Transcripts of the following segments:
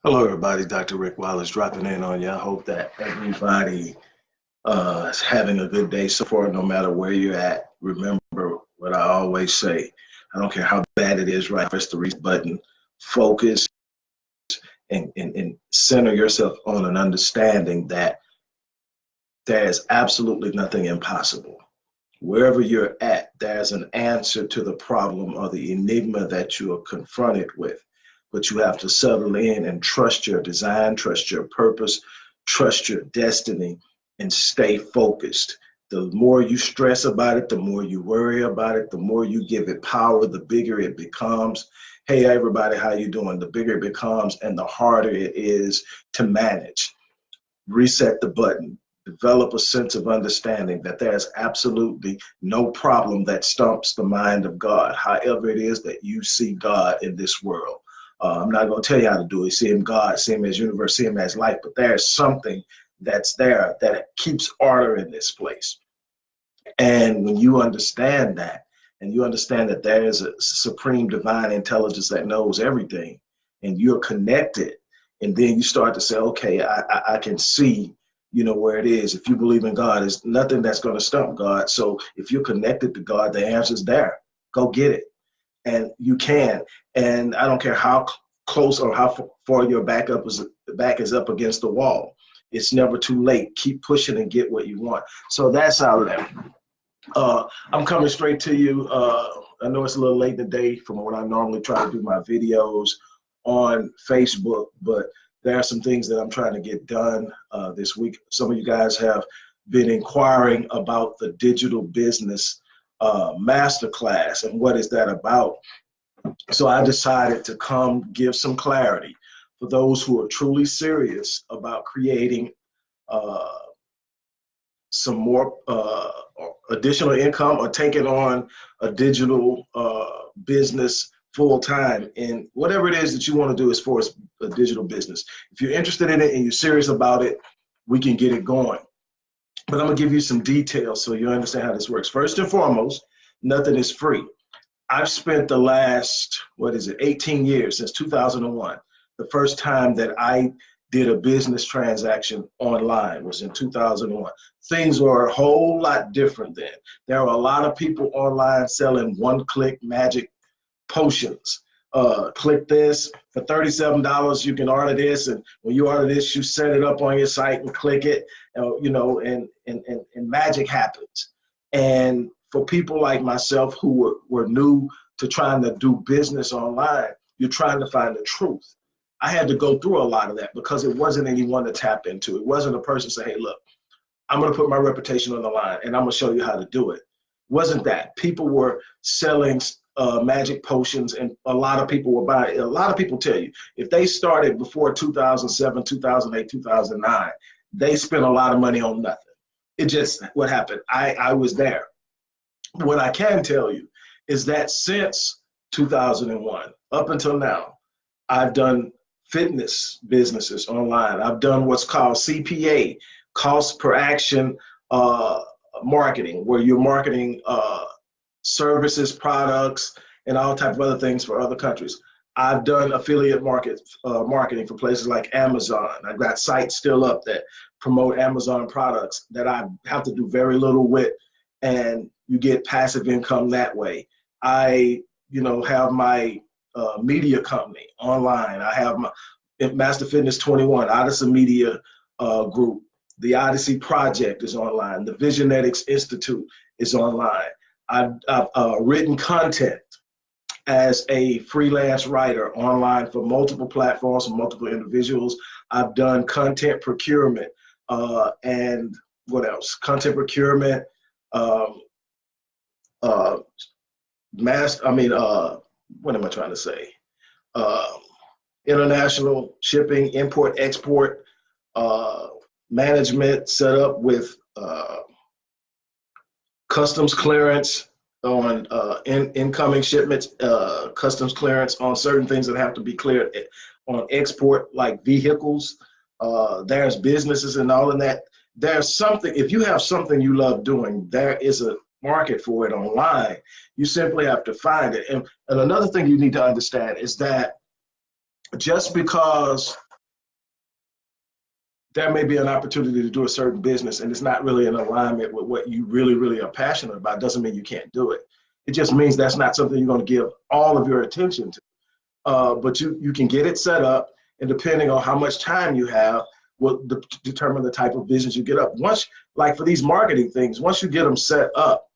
Hello, everybody. Dr. Rick Wallace dropping in on you. I hope that everybody is having a good day so far, no matter where you're at. Remember what I always say. I don't care how bad it is, right? Press the reset button, focus, and center yourself on an understanding that there's absolutely nothing impossible. Wherever you're at, there's an answer to the problem or the enigma that you are confronted with. But you have to settle in and trust your design, trust your purpose, trust your destiny, and stay focused. The more you stress about it, the more you worry about it, the more you give it power, the bigger it becomes. Hey, everybody, how you doing? The bigger it becomes and the harder it is to manage. Reset the button. Develop a sense of understanding that there's absolutely no problem that stumps the mind of God, however it is that you see God in this world. I'm not going to tell you how to do it. See him God, see him as universe, see him as life, but there's something that's there that keeps order in this place. And when you understand that, and you understand that there is a supreme divine intelligence that knows everything, and you're connected, and then you start to say, okay, I can see, where it is. If you believe in God, there's nothing that's going to stump God. So if you're connected to God, the answer's there. Go get it. And you can. And I don't care how close or how far your back is up against the wall. It's never too late. Keep pushing and get what you want. So that's out of there. I'm coming straight to you. I know it's a little late in the day from when I normally try to do my videos on Facebook, but there are some things that I'm trying to get done this week. Some of you guys have been inquiring about the digital business masterclass and what is that about. So I decided to come give some clarity for those who are truly serious about creating some more additional income or taking on a digital business full time in whatever it is that you want to do as far as a digital business. If you're interested in it and you're serious about it, we can get it going. But I'm gonna give you some details so you understand how this works. First and foremost, nothing is free. I've spent the last, 18 years, since 2001. The first time that I did a business transaction online was in 2001. Things were a whole lot different then. There were a lot of people online selling one-click magic potions. Click this for $37. You can order this, and when you order this, you set it up on your site and click it, and magic happens. And for people like myself who were new to trying to do business online, you're trying to find the truth. I had to go through a lot of that because it wasn't anyone to tap into. It wasn't a person say, hey, look, I'm going to put my reputation on the line and I'm going to show you how to do it. It wasn't that. People were selling magic potions, and a lot of people were buying. A lot of people tell you if they started before 2007, 2008, 2009, they spent a lot of money on nothing. It just, what happened? I was there. What I can tell you is that since 2001 up until now, I've done fitness businesses online. I've done what's called CPA, cost per action marketing, where you're marketing services, products, and all type of other things for other countries. I've done affiliate marketing for places like Amazon. I've got sites still up that promote Amazon products that I have to do very little with, and you get passive income that way. I, have my media company online. I have my Master Fitness 21, Odyssey Media Group. The Odyssey Project is online. The Visionetics Institute is online. I've written content as a freelance writer online for multiple platforms and multiple individuals. I've done content procurement and what else? Content procurement, what am I trying to say? International shipping, import, export, management set up with customs clearance on incoming shipments, customs clearance on certain things that have to be cleared on export, like vehicles. There's businesses and all of that. There's something, if you have something you love doing, there is a market for it online. You simply have to find it. And another thing you need to understand is that just because there may be an opportunity to do a certain business and it's not really in alignment with what you really, really are passionate about, doesn't mean you can't do it. It just means that's not something you're going to give all of your attention to. But you can get it set up, and depending on how much time you have, will determine the type of business you get up. Once, like for these marketing things, once you get them set up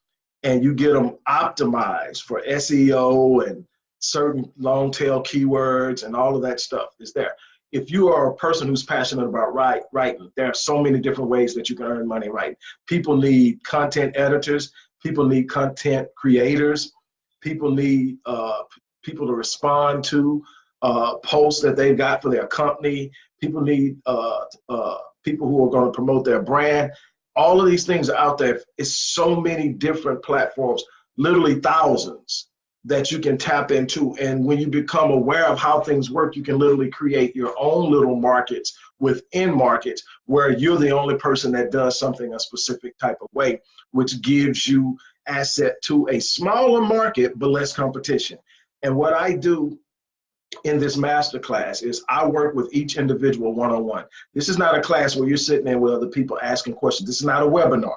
and you get them optimized for SEO and certain long tail keywords and all of that stuff is there. If you are a person who's passionate about writing, there are so many different ways that you can earn money writing. People need content editors. People need content creators. People need people to respond to posts that they've got for their company. People need people who are going to promote their brand. All of these things are out there. It's so many different platforms, literally thousands, that you can tap into. And when you become aware of how things work, you can literally create your own little markets within markets where you're the only person that does something a specific type of way, which gives you asset to a smaller market, but less competition. And what I do in this masterclass is I work with each individual one-on-one. This is not a class where you're sitting there with other people asking questions. This is not a webinar.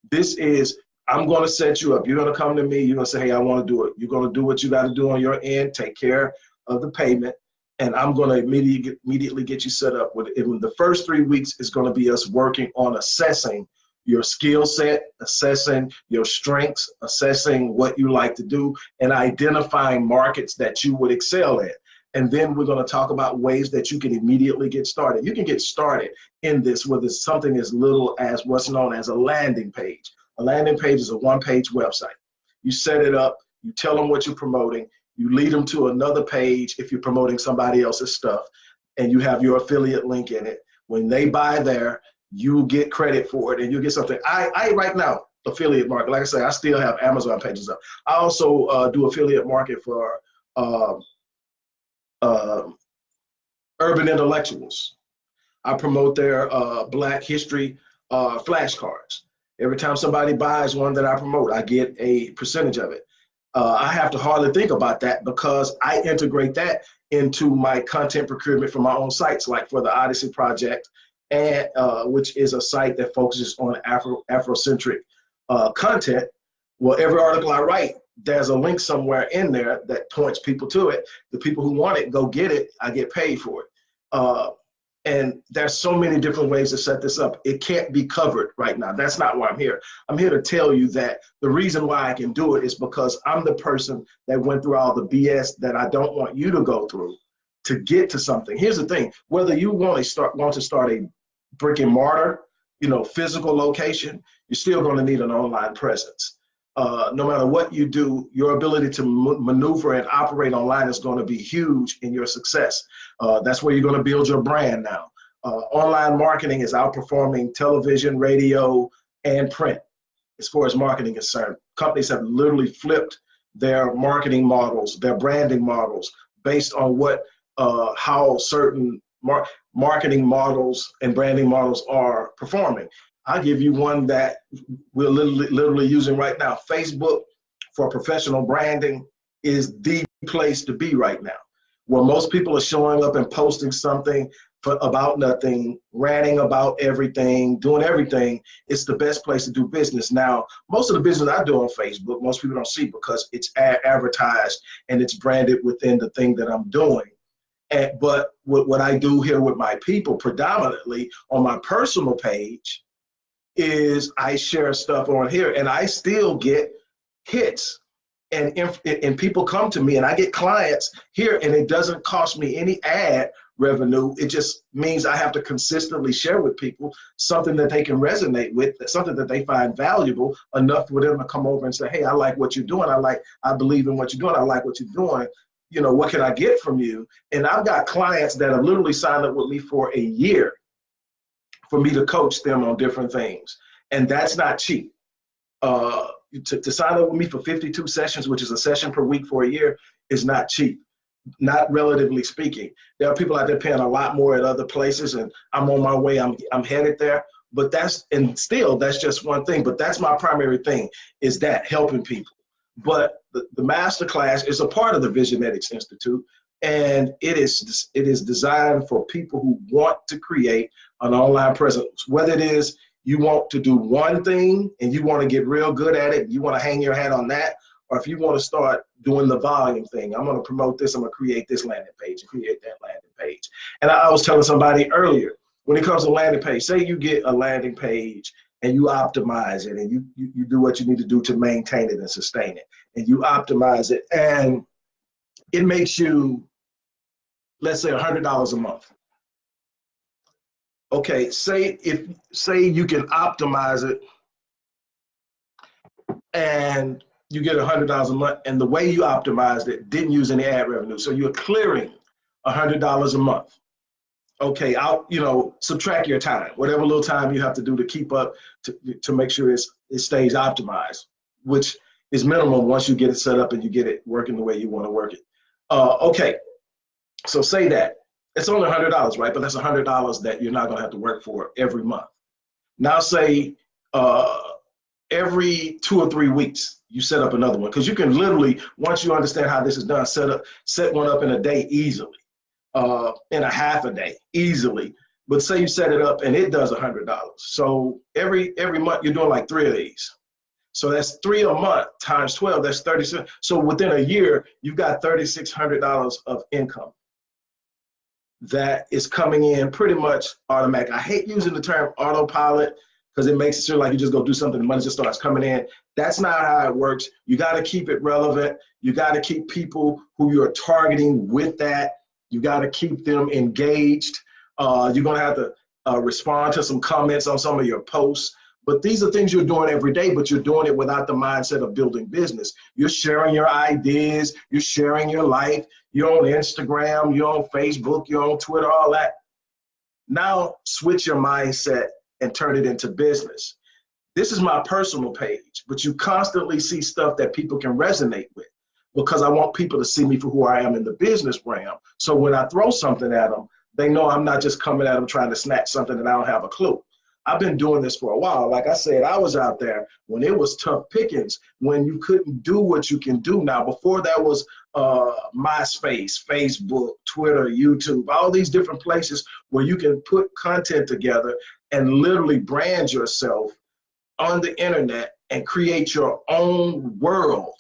This is, I'm going to set you up. You're going to come to me. You're going to say, hey, I want to do it. You're going to do what you got to do on your end, take care of the payment. And I'm going to immediately get you set up with it. And the first 3 weeks is going to be us working on assessing your skill set, assessing your strengths, assessing what you like to do, and identifying markets that you would excel in. And then we're going to talk about ways that you can immediately get started. You can get started in this with something as little as what's known as a landing page. A landing page is a one-page website. You set it up, you tell them what you're promoting, you lead them to another page if you're promoting somebody else's stuff, and you have your affiliate link in it. When they buy there, you get credit for it and you get something. I right now, affiliate market, like I say, I still have Amazon pages up. I also do affiliate market for urban intellectuals. I promote their Black History flashcards. Every time somebody buys one that I promote, I get a percentage of it. I have to hardly think about that because I integrate that into my content procurement for my own sites, like for the Odyssey Project, and which is a site that focuses on Afrocentric content. Well, every article I write, there's a link somewhere in there that points people to it. The people who want it, go get it. I get paid for it. And there's so many different ways to set this up. It can't be covered right now. That's not why I'm here. I'm here to tell you that the reason why I can do it is because I'm the person that went through all the BS that I don't want you to go through to get to something. Here's the thing, whether you want to start a brick and mortar, physical location, you're still going to need an online presence. No matter what you do, your ability to maneuver and operate online is going to be huge in your success. That's where you're going to build your brand now. Online marketing is outperforming television, radio, and print as far as marketing is concerned. Companies have literally flipped their marketing models, their branding models, based on how certain marketing models and branding models are performing. I'll give you one that we're literally using right now. Facebook for professional branding is the place to be right now. Where most people are showing up and posting something about nothing, ranting about everything, doing everything, it's the best place to do business. Now, most of the business I do on Facebook, most people don't see because it's advertised and it's branded within the thing that I'm doing. But what I do here with my people predominantly on my personal page is I share stuff on here and I still get hits and people come to me and I get clients here and it doesn't cost me any ad revenue. It just means I have to consistently share with people something that they can resonate with, something that they find valuable enough for them to come over and say, hey, I like what you're doing. I believe in what you're doing. I like what you're doing. What can I get from you? And I've got clients that have literally signed up with me for a year for me to coach them on different things. And that's not cheap. To sign up with me for 52 sessions, which is a session per week for a year, is not cheap, not relatively speaking. There are people out there paying a lot more at other places, and I'm on my way. I'm headed there. But that's just one thing. But that's my primary thing, is that helping people. But the master class is a part of the Visionetics Institute, and it is designed for people who want to create an online presence. Whether it is you want to do one thing and you want to get real good at it, you want to hang your hat on that, or if you want to start doing the volume thing, I'm going to promote this, I'm going to create this landing page and create that landing page. And I was telling somebody earlier, when it comes to landing page, say you get a landing page and you optimize it, and you do what you need to do to maintain it and sustain it, and you optimize it, and it makes you, let's say, $100 a month. Okay, say you can optimize it and you get $100 a month, and the way you optimized it didn't use any ad revenue, so you're clearing $100 a month. Okay, subtract your time, whatever little time you have to do to keep up to make sure it stays optimized, which is minimum once you get it set up and you get it working the way you want to work it. Okay, so say that it's only $100, right? But that's $100 that you're not going to have to work for every month. Now say every 2 or 3 weeks you set up another one, because you can literally, once you understand how this is done, set one up in a day easily. In a half a day easily. But say you set it up and it does $100. So every month you're doing like 3 of these. So that's 3 a month times 12, that's 36. So within a year, you've got $3,600 of income that is coming in pretty much automatic. I hate using the term autopilot because it makes it seem like you just go do something, the money just starts coming in. That's not how it works. You got to keep it relevant. You got to keep people who you're targeting with that. You got to keep them engaged. You're going to have to respond to some comments on some of your posts. But these are things you're doing every day, but you're doing it without the mindset of building business. You're sharing your ideas. You're sharing your life. You're on Instagram. You're on Facebook. You're on Twitter, all that. Now switch your mindset and turn it into business. This is my personal page, but you constantly see stuff that people can resonate with, because I want people to see me for who I am in the business realm. So when I throw something at them, they know I'm not just coming at them trying to snatch something that I don't have a clue. I've been doing this for a while. Like I said, I was out there when it was tough pickings, when you couldn't do what you can do now. Before that was MySpace, Facebook, Twitter, YouTube, all these different places where you can put content together and literally brand yourself on the internet and create your own world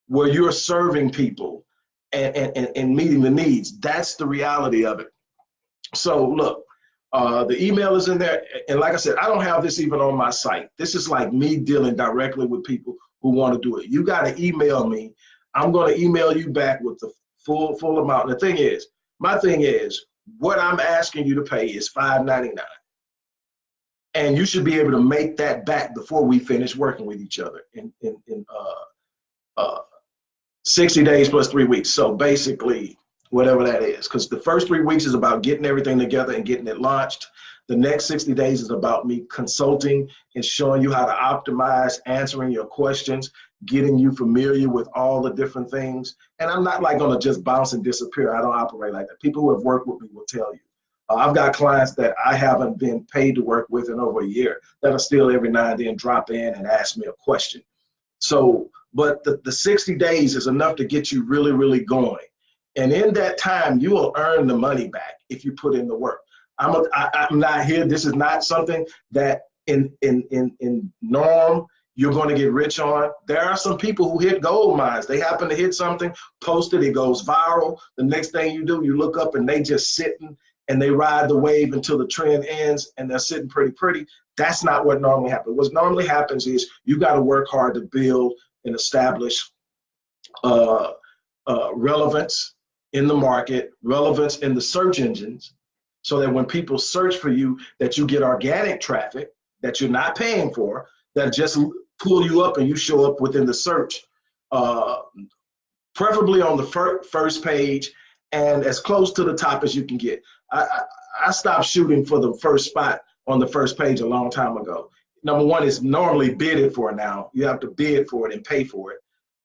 where you're serving people and meeting the needs. That's the reality of it. So look, the email is in there. And like I said, I don't have this even on my site. This is like me dealing directly with people who want to do it. You got to email me. I'm going to email you back with the full amount. And the thing is, my thing is, what I'm asking you to pay is $5.99. And you should be able to make that back before we finish working with each other in 60 days plus 3 weeks. So basically, whatever that is, because the first 3 weeks is about getting everything together and getting it launched. The next 60 days is about me consulting and showing you how to optimize, answering your questions, getting you familiar with all the different things. And I'm not like gonna just bounce and disappear. I don't operate like that. People who have worked with me will tell you. I've got clients that I haven't been paid to work with in over a year that are still every now and then drop in and ask me a question. So, but the 60 days is enough to get you really, really going. And in that time, you will earn the money back if you put in the work. I'm not here. This is not something that in norm you're going to get rich on. There are some people who hit gold mines. They happen to hit something, post it, it goes viral. The next thing you do, you look up and they just sitting and they ride the wave until the trend ends and they're sitting pretty. That's not what normally happens. What normally happens is you got to work hard to build and establish relevance in the market, relevance in the search engines, so that when people search for you, that you get organic traffic that you're not paying for, that just pull you up and you show up within the search, preferably on the first page and as close to the top as you can get. I stopped shooting for the first spot on the first page a long time ago. Number one, is normally bidded for now. You have to bid for it and pay for it.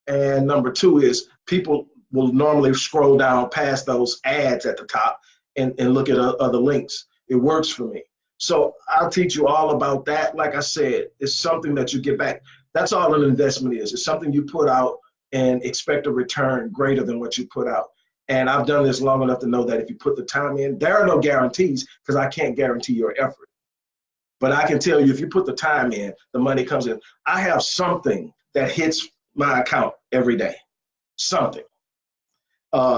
And number two is people will normally scroll down past those ads at the top and look at other links. It works for me. So I'll teach you all about that. Like I said, it's something that you get back. That's all an investment is. It's something you put out and expect a return greater than what you put out. And I've done this long enough to know that if you put the time in, there are no guarantees because I can't guarantee your effort. But I can tell you if you put the time in, the money comes in. I have something that hits my account every day. Something.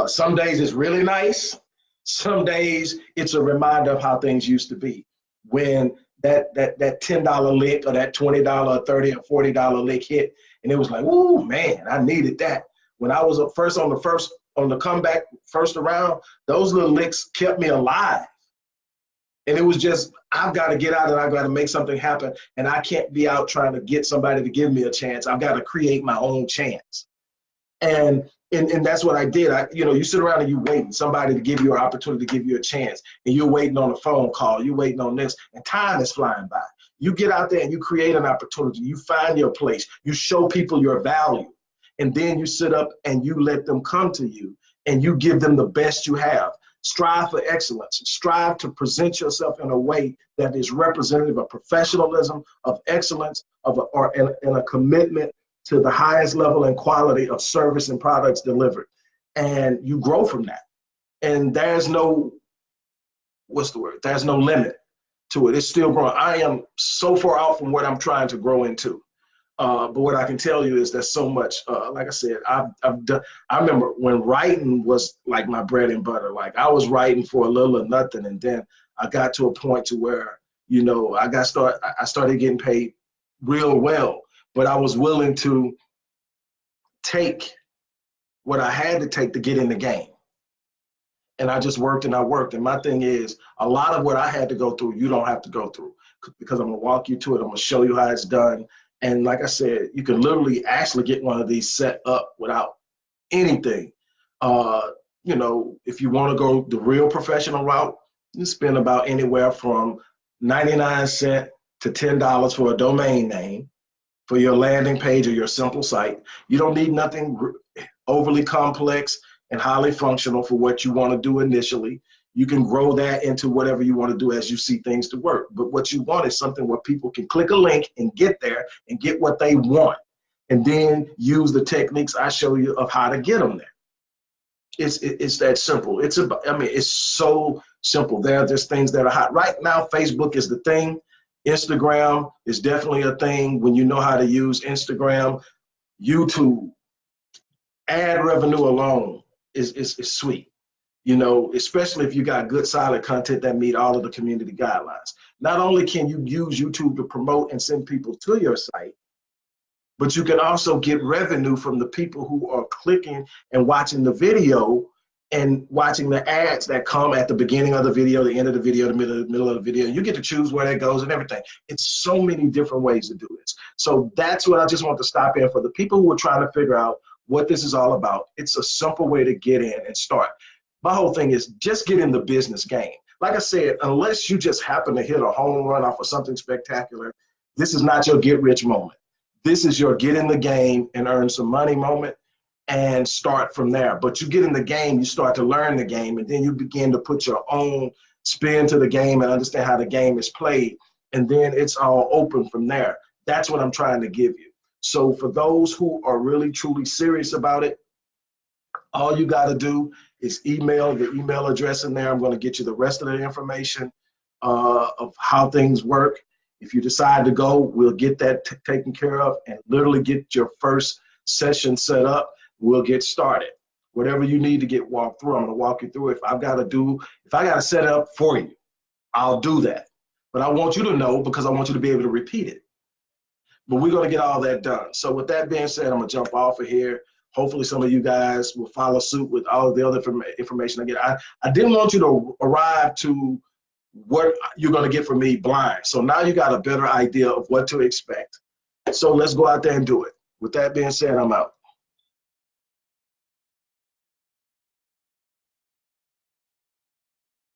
Some days it's really nice. Some days it's a reminder of how things used to be. When that $10 lick or that $20, 30 or $40 lick hit, and it was like, "Ooh, man, I needed that." When I was on the comeback first around, those little licks kept me alive. And it was just, I've got to get out and I've got to make something happen. And I can't be out trying to get somebody to give me a chance. I've got to create my own chance. And that's what I did. You sit around and you waiting somebody to give you an opportunity, to give you a chance, and you're waiting on a phone call, you're waiting on this, and time is flying by. You get out there and you create an opportunity, you find your place, you show people your value, and then you sit up and you let them come to you and you give them the best you have. Strive for excellence. Strive to present yourself in a way that is representative of professionalism, of excellence, and a commitment to the highest level and quality of service and products delivered. And you grow from that. And there's no, there's no limit to it. It's still growing. I am so far out from what I'm trying to grow into. But what I can tell you is there's so much, like I said, I've done. I remember when writing was like my bread and butter. Like I was writing for a little or nothing. And then I got to a point to where, I started getting paid real well, but I was willing to take what I had to take to get in the game. And I just worked and I worked. And my thing is, a lot of what I had to go through, you don't have to go through, because I'm going to walk you to it. I'm going to show you how it's done. And like I said, you can literally actually get one of these set up without anything. If you want to go the real professional route, you spend about anywhere from 99 cents to $10 for a domain name for your landing page or your simple site. You don't need nothing overly complex and highly functional for what you want to do initially. You can grow that into whatever you want to do as you see things to work. But what you want is something where people can click a link and get there and get what they want, and then use the techniques I show you of how to get them there. It's that simple. It's so simple. There are just things that are hot. Right now, Facebook is the thing. Instagram is definitely a thing when you know how to use Instagram. YouTube, ad revenue alone is sweet. Especially if you got good, solid content that meet all of the community guidelines. Not only can you use YouTube to promote and send people to your site, but you can also get revenue from the people who are clicking and watching the video and watching the ads that come at the beginning of the video, the end of the video, the middle of the video. You get to choose where that goes and everything. It's so many different ways to do this. So that's what I just want to stop in for the people who are trying to figure out what this is all about. It's a simple way to get in and start. My whole thing is just get in the business game. Like I said, unless you just happen to hit a home run off of something spectacular, this is not your get rich moment. This is your get in the game and earn some money moment and start from there. But you get in the game, you start to learn the game, and then you begin to put your own spin to the game and understand how the game is played. And then it's all open from there. That's what I'm trying to give you. So for those who are really, truly serious about it, all you got to do is email the email address in there. I'm going to get you the rest of the information of how things work. If you decide to go, we'll get that taken care of and literally get your first session set up. We'll get started. Whatever you need to get walked through, I'm going to walk you through. If I got to set it up for you, I'll do that. But I want you to know because I want you to be able to repeat it. But we're going to get all that done. So with that being said, I'm going to jump off of here. Hopefully some of you guys will follow suit with all of the other information I get. I didn't want you to arrive to what you're going to get from me blind. So now you got a better idea of what to expect. So let's go out there and do it. With that being said, I'm out.